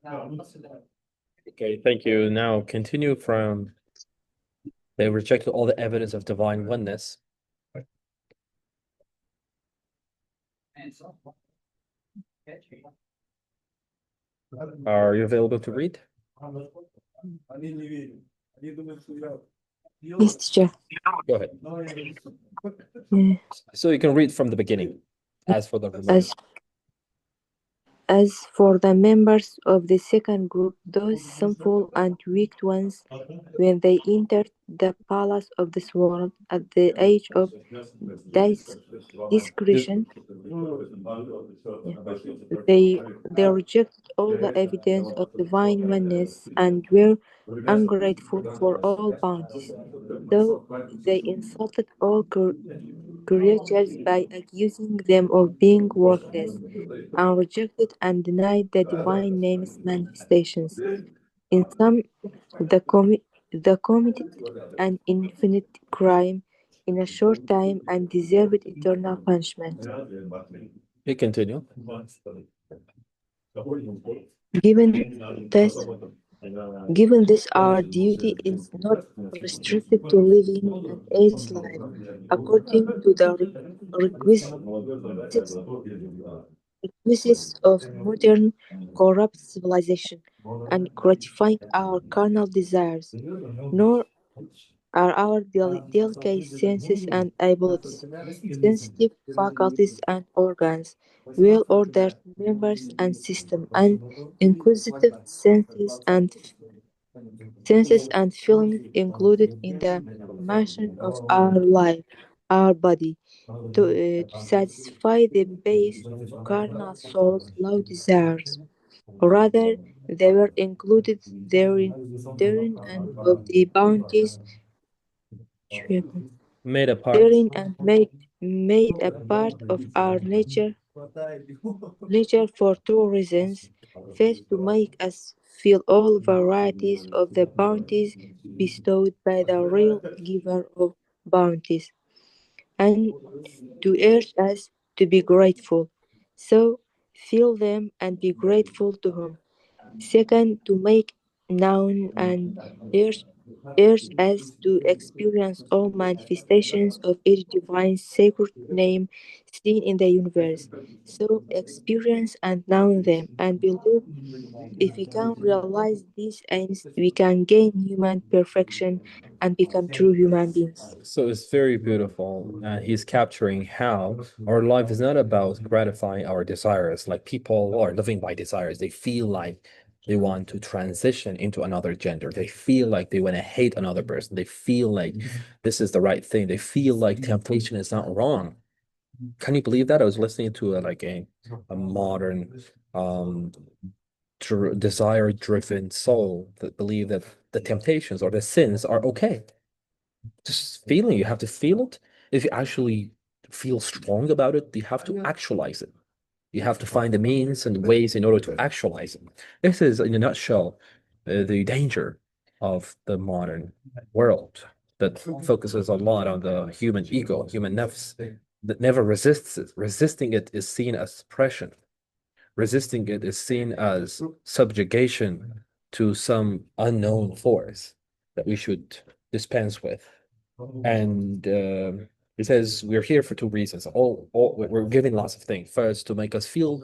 Okay, thank you. Now continue from they rejected all the evidence of divine oneness. Are you available to read? Yes, teacher. Go ahead. Uh, So you can read from the beginning. As for the As As for the members of the second group, those sinful and wicked ones, when they entered the palace of this world at the age of discretion, they rejected all the evidence of divine oneness and were ungrateful for all bounties. So they insulted all creatures by accusing them of being worthless and rejected and denied the divine name's manifestations. In sum, the committed an infinite crime in a short time and deserved eternal punishment. you continue. Given this, Given this, our duty is not restricted to living an aged life according to the requisites of modern corrupt civilization and gratifying our carnal desires, nor are our delicate senses and abilities, sensitive faculties and organs, well ordered members and system, and inquisitive senses and feelings included in the motion of our life, our body, to satisfy the base carnal soul's low desires. Rather, they were included therein and of the bounties Made a part. therein and made a part of our nature for two reasons. First, to make us feel all varieties of the bounties bestowed by the real giver of bounties, and to urge us to be grateful. So, feel them and be grateful to Him. Second, to make known and urge us to experience all manifestations of each divine sacred name seen in the universe. So experience and know them and believe if we can realize these aims, we can gain human perfection and become true human beings. So it's very beautiful. He's capturing how our life is not about gratifying our desires. Like people are living by desires. They feel like they want to transition into another gender. They feel like they want to hate another person. They feel like this is the right thing. They feel like temptation is not wrong. Can you believe that? I was listening to a modern um desire-driven soul that believe that the temptations or the sins are okay. Just feeling, you have to feel it. If you actually feel strong about it, you have to actualize it. You have to find the means and ways in order to actualize it. This is, in a nutshell, the danger of the modern world that focuses a lot on the human ego, human nafs, that never resists it. Resisting it is seen as suppression. Resisting it is seen as subjugation to some unknown force that we should dispense with. And it says we're here for two reasons. We're giving lots of things. First, to make us feel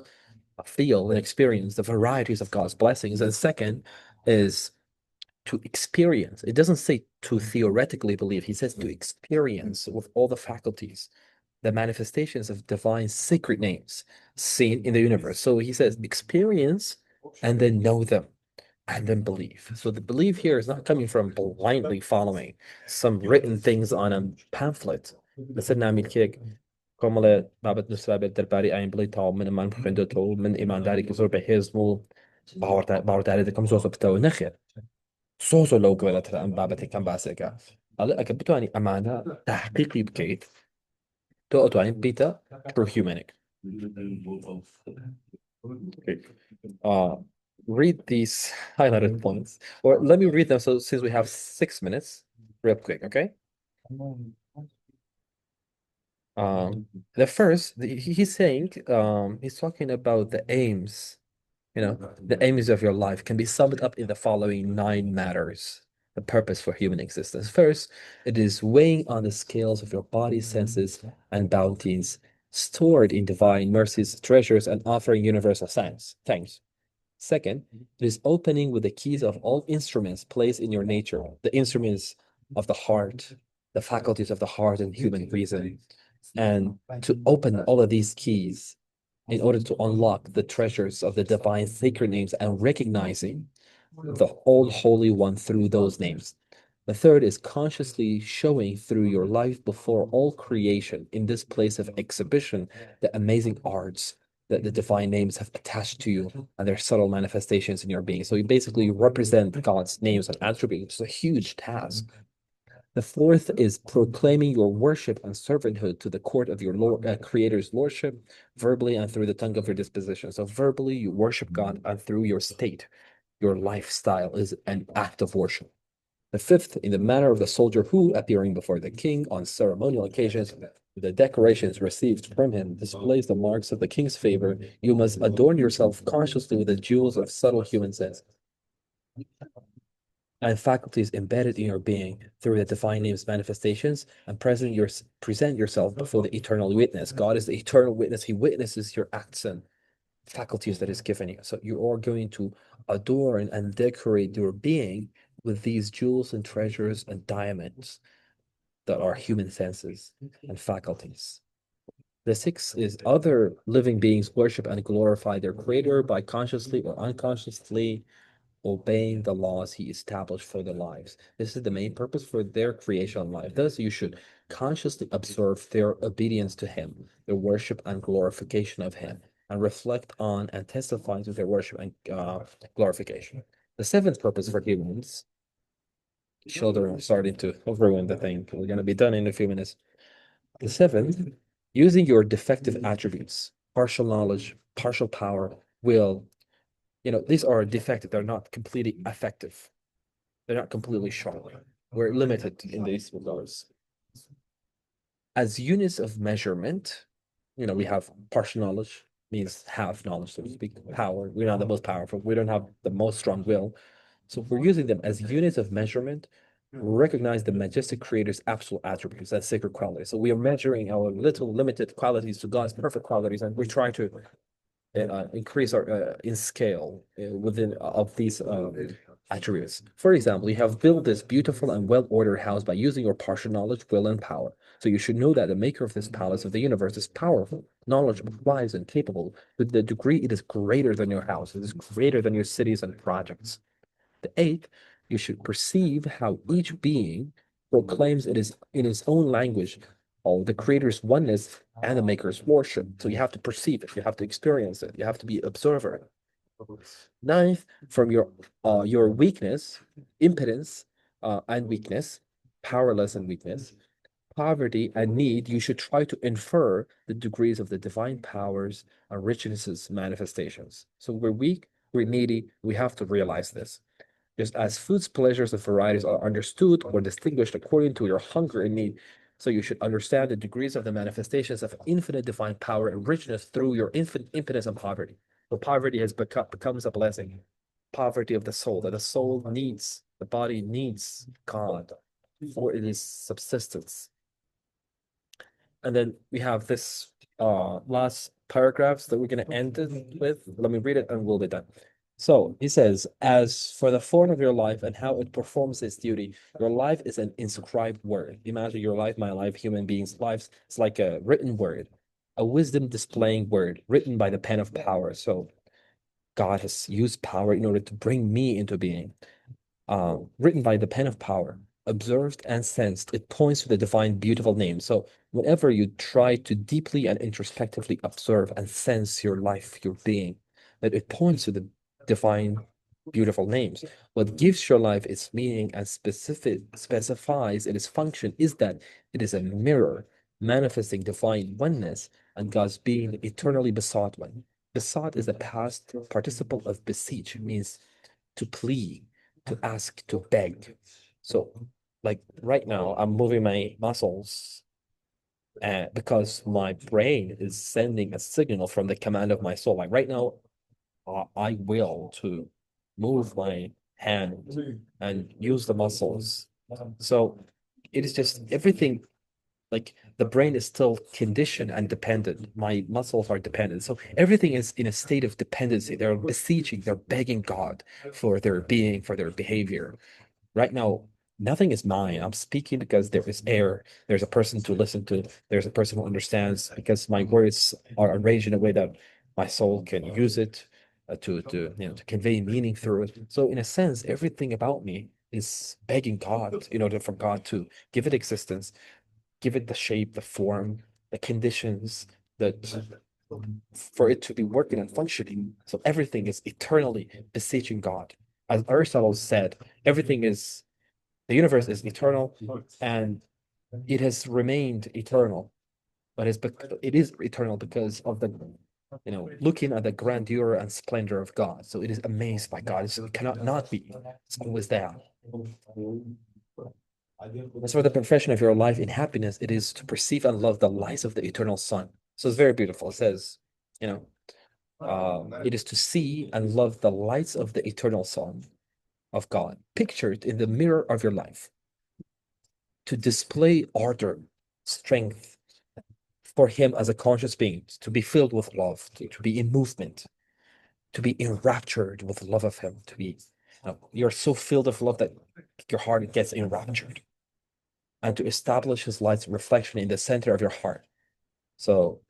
and experience the varieties of God's blessings, and second is to experience. It doesn't say to theoretically believe. He says to experience with all the faculties the manifestations of divine sacred names seen in the universe. So he says experience and then know them and then believe. So the belief here is not coming from blindly following some written things on a pamphlet. مثل نعمل كيك كمال بابت نسبة درباري أين بلي تاو من من خنده تو من إيمان داری که زور به هزمو باور داری دکم زوزو بتو نخیر زوزو لو قبل ترى أم بابت كم باسكا هلا أكيد بتواني أمانة تحقيقي بكيت تو أتواني بيتا true humanic. Okay. Read these highlighted points, or let me read them. So since we have 6 minutes, real quick, okay? The first, he's saying, he's talking about the aims The aims of your life can be summed up in the following 9 matters. The purpose for human existence. First, it is weighing on the scales of your body, senses, and bounties, stored in divine mercies, treasures, and offering universal thanks. Second, it is opening with the keys of all instruments placed in your nature, the instruments of the heart, the faculties of the heart and human reason, and to open all of these keys in order to unlock the treasures of the divine sacred names and recognizing the all holy one through those names. The third is consciously showing through your life before all creation in this place of exhibition the amazing arts that the divine names have attached to you and their subtle manifestations in your being. So you basically represent God's names and attributes. It's a huge task. The fourth is proclaiming your worship and servanthood to the court of your Lord, Creator's lordship, verbally and through the tongue of your disposition. So verbally, you worship God, and through your state, your lifestyle is an act of worship. The fifth, in the manner of the soldier who, appearing before the king on ceremonial occasions, the decorations received from him displays the marks of the king's favor. You must adorn yourself consciously with the jewels of subtle human sense and faculties embedded in your being through the divine name's manifestations and present yourself before the eternal witness. God is the eternal witness. He witnesses your acts and faculties that is given you. So you are going to adorn and decorate your being with these jewels and treasures and diamonds that are human senses and faculties. The sixth is other living beings worship and glorify their creator by consciously or unconsciously obeying the laws he established for their lives. This is the main purpose for their creation of life. Thus, you should consciously observe their obedience to him, their worship and glorification of him, and reflect on and testify to their worship and glorification. The seventh purpose for humans, children are starting to ruin the thing. We're going to be done in a few minutes. The seventh, using your defective attributes, partial knowledge, partial power, will, these are defective. They're not completely effective. They're not completely sharp. We're limited in these regards. As units of measurement, we have partial knowledge, means half knowledge, so to speak. Power, we're not the most powerful. We don't have the most strong will. So we're using them as units of measurement, recognize the majestic creator's absolute attributes and sacred qualities. So we are measuring our little limited qualities to God's perfect qualities, and we try to increase our in scale within of these attributes. For example, you have built this beautiful and well-ordered house by using your partial knowledge, will, and power. So you should know that the maker of this palace of the universe is powerful, knowledgeable, wise, and capable. To the degree it is greater than your house, it is greater than your cities and projects. The eighth, you should perceive how each being proclaims it is in its own language all the creator's oneness and the maker's worship. So you have to perceive it, you have to experience it, you have to be observer. Ninth, from your weakness, impotence, and weakness, powerless and weakness, poverty and need, you should try to infer the degrees of the divine powers and richnesses manifestations. So we're weak, we're needy, we have to realize this. Just as food's pleasures and varieties are understood or distinguished according to your hunger and need, so you should understand the degrees of the manifestations of infinite divine power and richness through your infinite impotence and poverty. So poverty has becomes a blessing. Poverty of the soul, that the soul needs, the body needs God for it is subsistence. And then we have this last paragraphs that we're going to end it with. Let me read it and we'll be done. So he says, as for the form of your life and how it performs its duty, your life is an inscribed word. Imagine your life, my life, human beings' lives. It's like a written word, a wisdom displaying word written by the pen of power. So God has used power in order to bring me into being. Written by the pen of power, observed and sensed, it points to the divine, beautiful name. So whenever you try to deeply and introspectively observe and sense your life, your being, that it points to the divine, beautiful names. What gives your life its meaning and specifies its function is that it is a mirror manifesting divine oneness and God's being eternally besought one. Besought is the past participle of beseech, means to plead, to ask, to beg. So, like right now, I'm moving my muscles because my brain is sending a signal from the command of my soul. Like right now, I will to move my hand and use the muscles. So it is just everything, like the brain is still conditioned and dependent. My muscles are dependent. So everything is in a state of dependency. They're beseeching, they're begging God for their being, for their behavior. Right now, nothing is mine. I'm speaking because there is air. There's a person to listen to. There's a person who understands because my words are arranged in a way that my soul can use it to convey meaning through it. So in a sense, everything about me is begging God in order for God to give it existence, give it the shape, the form, the conditions that for it to be working and functioning. So everything is eternally beseeching God. As Aristotle said, everything is the universe is eternal and it has remained eternal, but it is eternal because of the looking at the grandeur and splendor of God. So it is amazed by God. It cannot not be. It's always there. As for the profession of your life in happiness, it is to perceive and love the lights of the eternal sun. So it's very beautiful. It says, it is to see and love the lights of the eternal sun of God, pictured in the mirror of your life, to display ardor, strength for Him as a conscious being, to be filled with love, to be in movement, to be enraptured with love of Him, to be, you're so filled of love that your heart gets enraptured, and to establish His light's reflection in the center of your heart. So,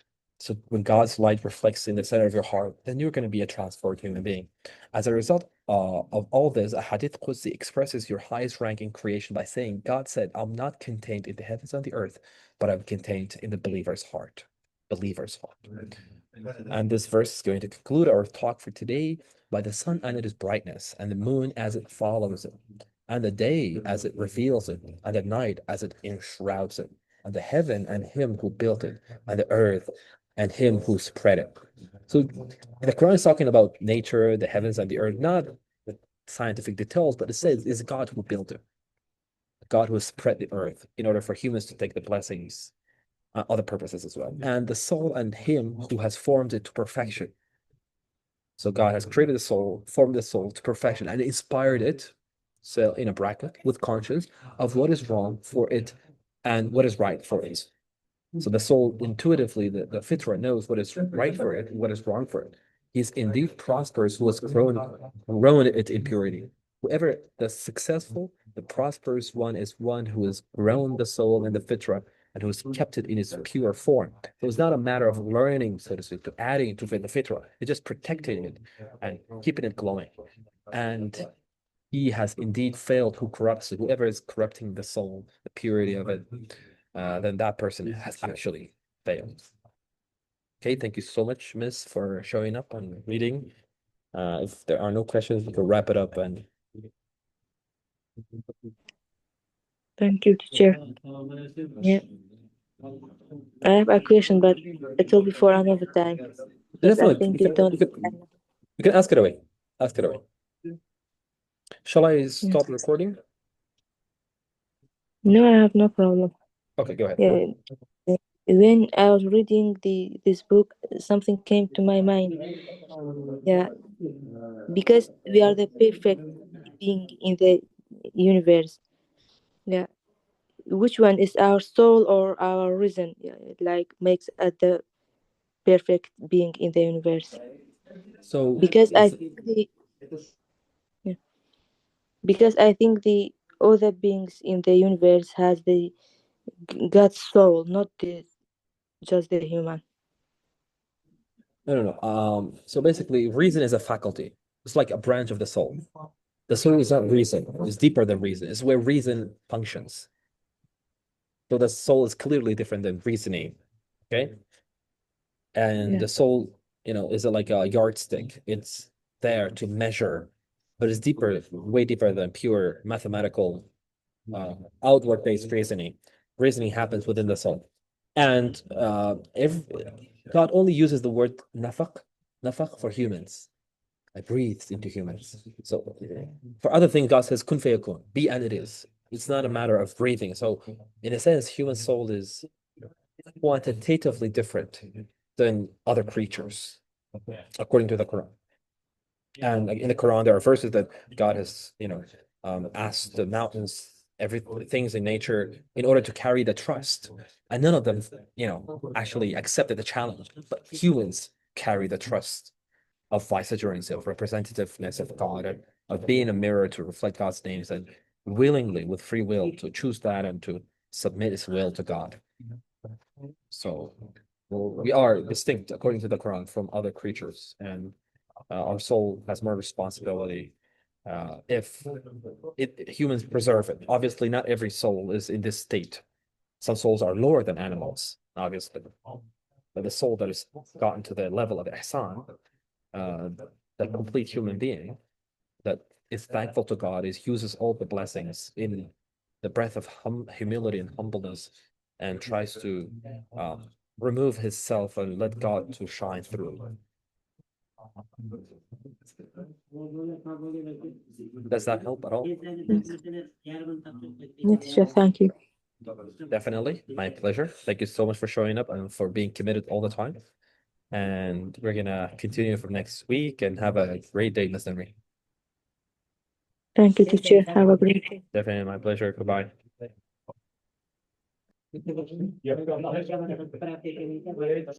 when God's light reflects in the center of your heart, then you're going to be a transformed human being. As a result of all this, a Hadith Qudsi expresses your highest rank in creation by saying, God said, I'm not contained in the heavens and the earth, but I'm contained in the believer's heart. Believer's heart. And this verse is going to conclude our talk for today. By the sun and its brightness, and the moon as it follows it, and the day as it reveals it, and the night as it enshrouds it, and the heaven and him who built it, and the earth and him who spread it. So the Quran is talking about nature, the heavens and the earth, not the scientific details, but it says it's God who built it, God who has spread the earth in order for humans to take the blessings, other purposes as well, and the soul and him who has formed it to perfection. So God has created the soul, formed the soul to perfection, and inspired it, so in a bracket, with conscience of what is wrong for it and what is right for it. So the soul intuitively, the fitra knows what is right for it and what is wrong for it. He's indeed prosperous who has grown it in purity. Whoever the successful, the prosperous one is one who has grown the soul in the fitra and who has kept it in its pure form. So it's not a matter of learning, so to speak, to adding to the fitra. It's just protecting it and keeping it glowing. And he has indeed failed who corrupts it. Whoever is corrupting the soul, the purity of it, then that person has actually failed. Okay, thank you so much, Miss, for showing up and reading. If there are no questions, we can wrap it up. And Thank you, teacher. Yeah, I have a question, but it will be for another time because I definitely, think you don't. you can ask it away. Ask it away. Shall I stop recording? No, I have no problem. Okay, go ahead. Yeah, when I was reading this book, something came to my mind. Yeah, because we are the perfect being in the universe. Yeah, which one is our soul or our reason? Yeah, it like makes us the perfect being in the universe. So Because I think yeah, because I think the other beings in the universe has the God's soul, not just the human. no. So basically, reason is a faculty. It's like a branch of the soul. The soul is not reason. It's deeper than reason. It's where reason functions. So the soul is clearly different than reasoning. Okay. And Yeah. the soul, is like a yardstick. It's there to measure, but it's deeper, way deeper than pure mathematical, outward-based reasoning. Reasoning happens within the soul. And if God only uses the word nafaq for humans. I breathes into humans. So for other things, God says kun fayakun, be and it is. It's not a matter of breathing. So in a sense, human soul is quantitatively different than other creatures, according to the Quran. And like in the Quran, there are verses that God has, asked the mountains, every things in nature in order to carry the trust. And none of them, actually accepted the challenge. But humans carry the trust of vicegerence, of representativeness of God, and of being a mirror to reflect God's names, and willingly, with free will, to choose that and to submit his will to God. So we are distinct, according to the Quran, from other creatures, and our soul has more responsibility if humans preserve it. Obviously, not every soul is in this state. Some souls are lower than animals, obviously. But the soul that has gotten to the level of ihsan, the complete human being that is thankful to God, uses all the blessings in the breath of humility and humbleness, and tries to remove his self and let God to shine through. Does that help at all? Yes, sure, thank you. Definitely, my pleasure. Thank you so much for showing up and for being committed all the time. And we're gonna continue from next week and have a great day, Mr. Henry. Thank you, teacher. Have a great day. Definitely my pleasure. Goodbye.